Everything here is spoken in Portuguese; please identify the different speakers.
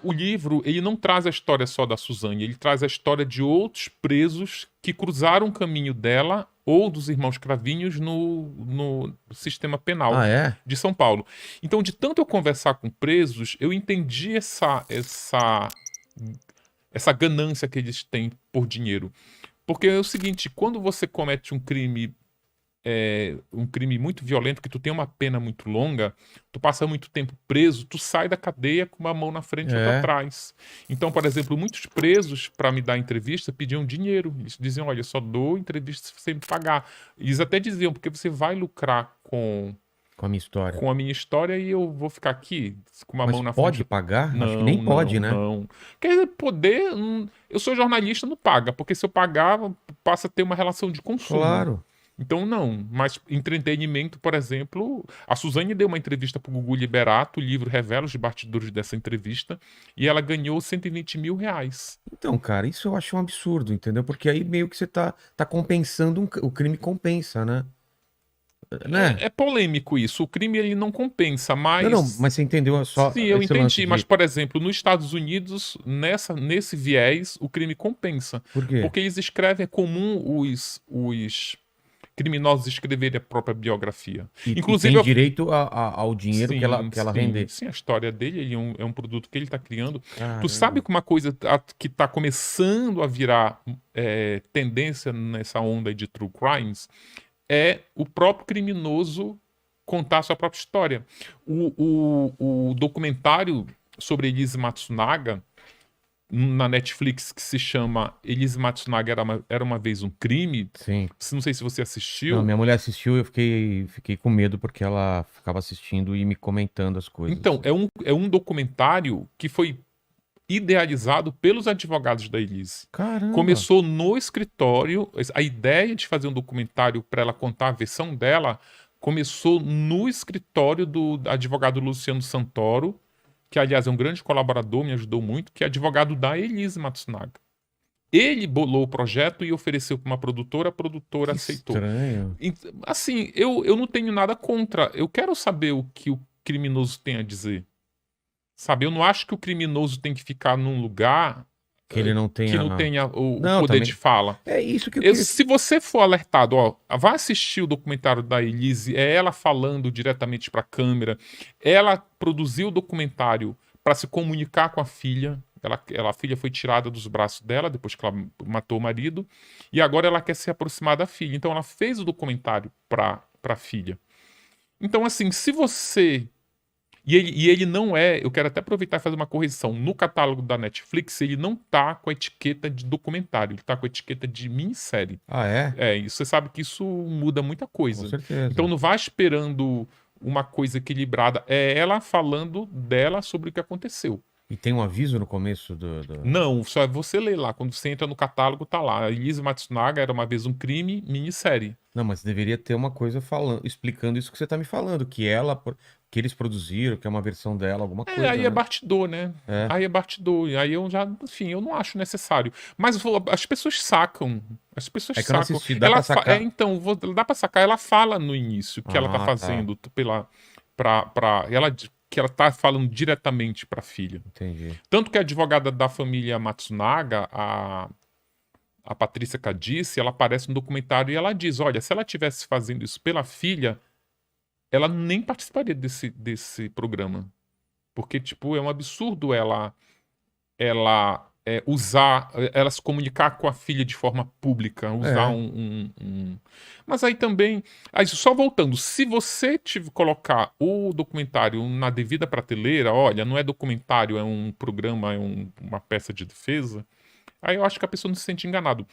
Speaker 1: O livro, ele não traz a história só da Suzane, ele traz a história de outros presos que cruzaram o caminho dela ou dos irmãos Cravinhos no sistema penal
Speaker 2: Ah, é?
Speaker 1: de São Paulo. Então, de tanto eu conversar com presos, eu entendi essa ganância que eles têm por dinheiro. Porque é o seguinte, quando você comete um crime muito violento, que tu tem uma pena muito longa, tu passa muito tempo preso, tu sai da cadeia com uma mão na frente e outra
Speaker 2: É.
Speaker 1: atrás. Então, por exemplo, muitos presos, para me dar entrevista, pediam dinheiro. Eles diziam, olha, eu só dou entrevista se você me pagar. Eles até diziam, porque você vai lucrar
Speaker 2: Com a minha história.
Speaker 1: com a minha história e eu vou ficar aqui com uma
Speaker 2: Mas
Speaker 1: mão na frente.
Speaker 2: pode pagar? Acho que nem
Speaker 1: Não,
Speaker 2: pode,
Speaker 1: não,
Speaker 2: né?
Speaker 1: não. Quer dizer, poder. Eu sou jornalista, não paga, porque se eu pagar, passa a ter uma relação de consumo.
Speaker 2: Claro.
Speaker 1: Então, não. Mas entretenimento, por exemplo, a Suzane deu uma entrevista para o Gugu Liberato, o livro revela os bastidores dessa entrevista, e ela ganhou 120 mil reais.
Speaker 2: Então, cara, isso eu acho um absurdo, entendeu? Porque aí meio que você tá compensando, o crime compensa, né? Né?
Speaker 1: É polêmico isso. O crime ele não compensa,
Speaker 2: Não, não,
Speaker 1: mas.
Speaker 2: mas você entendeu só
Speaker 1: Sim, eu
Speaker 2: esse lance
Speaker 1: entendi. Mas,
Speaker 2: de...
Speaker 1: por exemplo, nos Estados Unidos, nesse viés, o crime compensa.
Speaker 2: Por quê?
Speaker 1: Porque eles escrevem, é comum os criminosos escreverem a própria biografia.
Speaker 2: E
Speaker 1: Inclusive,
Speaker 2: tem direito ao dinheiro que
Speaker 1: sim,
Speaker 2: ela
Speaker 1: sim,
Speaker 2: render.
Speaker 1: sim, a história dele é um produto que ele está criando. Tu sabe
Speaker 2: Caramba.
Speaker 1: que uma coisa que está começando a virar tendência nessa onda aí de true crimes é o próprio criminoso contar a sua própria história. O documentário sobre Elise Matsunaga na Netflix que se chama Elise Matsunaga era uma vez um crime.
Speaker 2: Sim.
Speaker 1: Não sei se você
Speaker 2: Não,
Speaker 1: assistiu.
Speaker 2: minha mulher assistiu e eu fiquei com medo porque ela ficava assistindo e me comentando as coisas.
Speaker 1: Então, é um documentário que foi idealizado pelos advogados da Elise.
Speaker 2: Caramba.
Speaker 1: Começou no escritório, a ideia de fazer um documentário para ela contar a versão dela começou no escritório do advogado Luciano Santoro, que aliás é um grande colaborador, me ajudou muito, que é advogado da Elise Matsunaga. Ele bolou o projeto e ofereceu para uma produtora, a produtora
Speaker 2: Que
Speaker 1: aceitou.
Speaker 2: estranho.
Speaker 1: Assim, eu não tenho nada contra, eu quero saber o que o criminoso tem a dizer. Sabe, eu não acho que o criminoso tem que ficar num lugar
Speaker 2: Que ele não
Speaker 1: que não
Speaker 2: tenha.
Speaker 1: tenha o
Speaker 2: Não,
Speaker 1: poder de
Speaker 2: também.
Speaker 1: fala.
Speaker 2: É isso que eu queria.
Speaker 1: Se você for alertado, ó, vá assistir o documentário da Elise, é ela falando diretamente para a câmera. Ela produziu o documentário para se comunicar com a filha. A filha foi tirada dos braços dela depois que ela matou o marido, e agora ela quer se aproximar da filha. Então ela fez o documentário para a filha. Então, assim, se você ele não é. Eu quero até aproveitar e fazer uma correção. No catálogo da Netflix, ele não tá com a etiqueta de documentário, ele tá com a etiqueta de minissérie.
Speaker 2: Ah, é?
Speaker 1: E você sabe que isso muda muita
Speaker 2: Com
Speaker 1: coisa. Então
Speaker 2: certeza.
Speaker 1: não vá esperando uma coisa equilibrada. É ela falando dela sobre o que aconteceu.
Speaker 2: E tem um aviso no começo do...
Speaker 1: Não, só é você ler lá. Quando você entra no catálogo, tá lá. Elise Matsunaga era uma vez um crime, minissérie.
Speaker 2: Não, mas deveria ter uma coisa falando, explicando isso que você tá me falando, que ela, que eles produziram, que é uma versão dela, alguma
Speaker 1: Aí
Speaker 2: coisa,
Speaker 1: é
Speaker 2: né?
Speaker 1: bastidor, né?
Speaker 2: É.
Speaker 1: Aí é bastidor. E aí eu já, enfim, eu não acho necessário. Mas as pessoas sacam. As pessoas
Speaker 2: É que eu não
Speaker 1: sacam.
Speaker 2: assisti, dá pra sacar.
Speaker 1: Então, dá pra sacar. Ela fala no início que ela tá
Speaker 2: Ah, tá.
Speaker 1: fazendo que ela tá falando diretamente pra filha.
Speaker 2: Entendi.
Speaker 1: Tanto que a advogada da família Matsunaga, a Patrícia Cadice, ela aparece no documentário e ela diz: olha, se ela tivesse fazendo isso pela filha, ela nem participaria desse programa. Porque, tipo, é um absurdo ela se comunicar com a filha de forma pública, usar
Speaker 2: É.
Speaker 1: Mas aí também, aí só voltando, se você colocar o documentário na devida prateleira, olha, não é documentário, é um programa, uma peça de defesa, aí eu acho que a pessoa não se sente enganado.